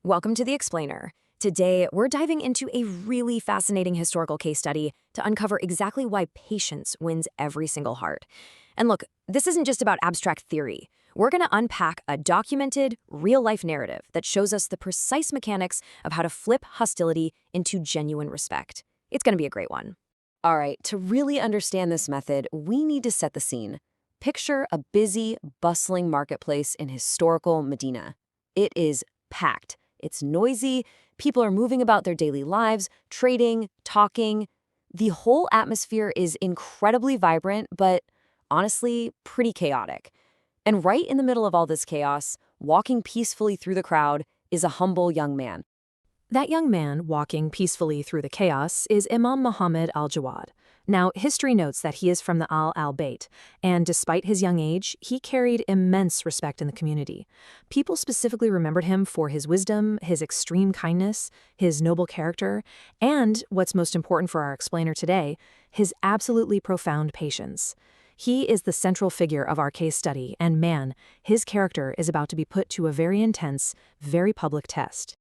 Welcome to The Explainer. Today, we're diving into a really fascinating historical case study to uncover exactly why patience wins every single heart. And look, this isn't just about abstract theory. We're going to unpack a documented, real-life narrative that shows us the precise mechanics of how to flip hostility into genuine respect. It's going to be a great one. All right, to really understand this method, we need to set the scene. Picture a busy, bustling marketplace in historical Medina. It is packed. It's noisy, people are moving about their daily lives, trading, talking. The whole atmosphere is incredibly vibrant, but honestly, pretty chaotic. And right in the middle of all this chaos, walking peacefully through the crowd, is a humble young man. That young man walking peacefully through the chaos is Imam Muhammad al-Jawad. Now, history notes that he is from the al-Bayt, and despite his young age, he carried immense respect in the community. People specifically remembered him for his wisdom, his extreme kindness, his noble character, and, what's most important for our explainer today, his absolutely profound patience. He is the central figure of our case study, and man, his character is about to be put to a very intense, very public test.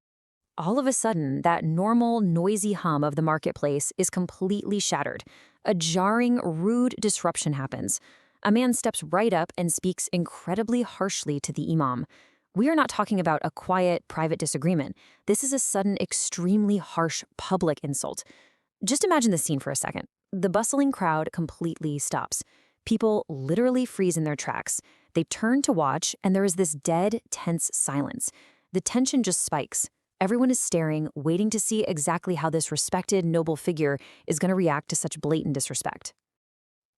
All of a sudden, that normal, noisy hum of the marketplace is completely shattered. A jarring, rude disruption happens. A man steps right up and speaks incredibly harshly to the imam. We are not talking about a quiet, private disagreement. This is a sudden, extremely harsh public insult. Just imagine the scene for a second. The bustling crowd completely stops. People literally freeze in their tracks. They turn to watch, and there is this dead, tense silence. The tension just spikes. Everyone is staring, waiting to see exactly how this respected, noble figure is going to react to such blatant disrespect.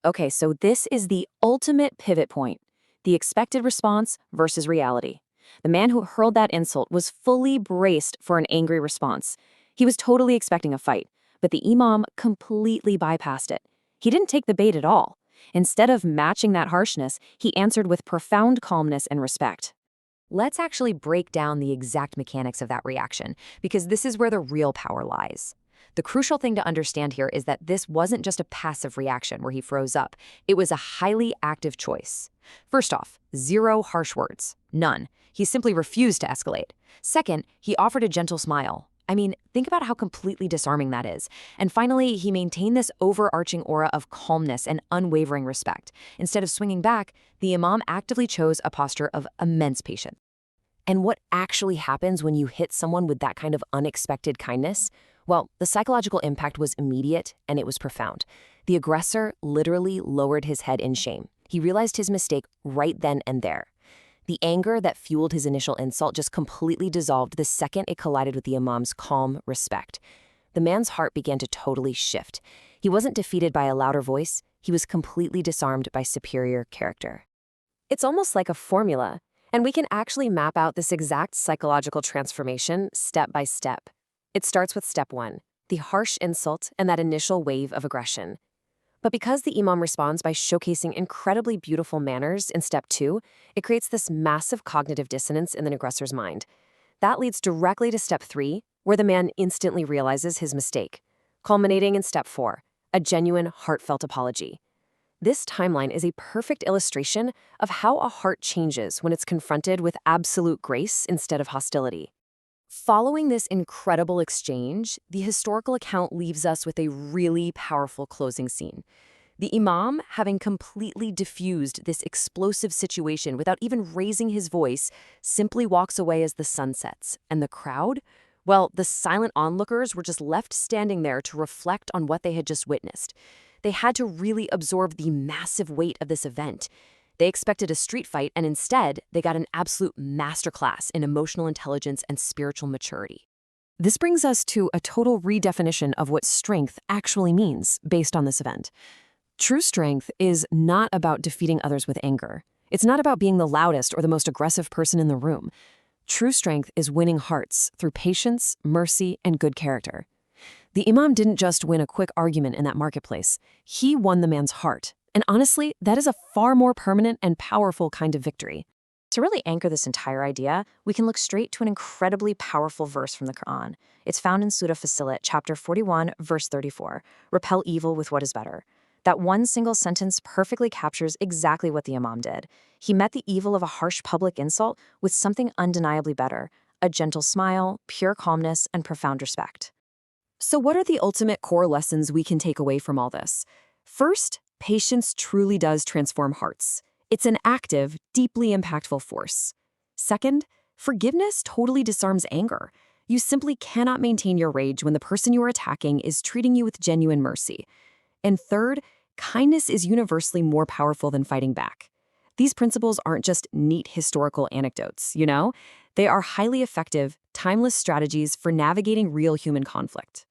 Okay, so this is the ultimate pivot point. The expected response versus reality. The man who hurled that insult was fully braced for an angry response. He was totally expecting a fight, but the imam completely bypassed it. He didn't take the bait at all. Instead of matching that harshness, he answered with profound calmness and respect. Let's actually break down the exact mechanics of that reaction, because this is where the real power lies. The crucial thing to understand here is that this wasn't just a passive reaction where he froze up. It was a highly active choice. First off, zero harsh words. None. He simply refused to escalate. Second, he offered a gentle smile. I mean, think about how completely disarming that is. And finally, he maintained this overarching aura of calmness and unwavering respect. Instead of swinging back, the imam actively chose a posture of immense patience. And what actually happens when you hit someone with that kind of unexpected kindness? Well, the psychological impact was immediate and it was profound. The aggressor literally lowered his head in shame. He realized his mistake right then and there. The anger that fueled his initial insult just completely dissolved the second it collided with the imam's calm respect. The man's heart began to totally shift. He wasn't defeated by a louder voice. He was completely disarmed by superior character. It's almost like a formula, and we can actually map out this exact psychological transformation step by step. It starts with step 1, the harsh insult and that initial wave of aggression. But because the imam responds by showcasing incredibly beautiful manners in step 2, it creates this massive cognitive dissonance in the aggressor's mind. That leads directly to step 3, where the man instantly realizes his mistake, culminating in step 4, a genuine, heartfelt apology. This timeline is a perfect illustration of how a heart changes when it's confronted with absolute grace instead of hostility. Following this incredible exchange, the historical account leaves us with a really powerful closing scene. The imam, having completely diffused this explosive situation without even raising his voice, simply walks away as the sun sets. And the crowd? Well, the silent onlookers were just left standing there to reflect on what they had just witnessed. They had to really absorb the massive weight of this event. They expected a street fight, and instead, they got an absolute masterclass in emotional intelligence and spiritual maturity. This brings us to a total redefinition of what strength actually means based on this event. True strength is not about defeating others with anger. It's not about being the loudest or the most aggressive person in the room. True strength is winning hearts through patience, mercy, and good character. The imam didn't just win a quick argument in that marketplace. He won the man's heart. And honestly, that is a far more permanent and powerful kind of victory. To really anchor this entire idea, we can look straight to an incredibly powerful verse from the Qur'an. It's found in Surah Fussilat, chapter 41, verse 34. Repel evil with what is better. That one single sentence perfectly captures exactly what the imam did. He met the evil of a harsh public insult with something undeniably better, a gentle smile, pure calmness, and profound respect. So what are the ultimate core lessons we can take away from all this? First, patience truly does transform hearts. It's an active, deeply impactful force. Second, forgiveness totally disarms anger. You simply cannot maintain your rage when the person you are attacking is treating you with genuine mercy. And third, kindness is universally more powerful than fighting back. These principles aren't just neat historical anecdotes, you know? They are highly effective, timeless strategies for navigating real human conflict.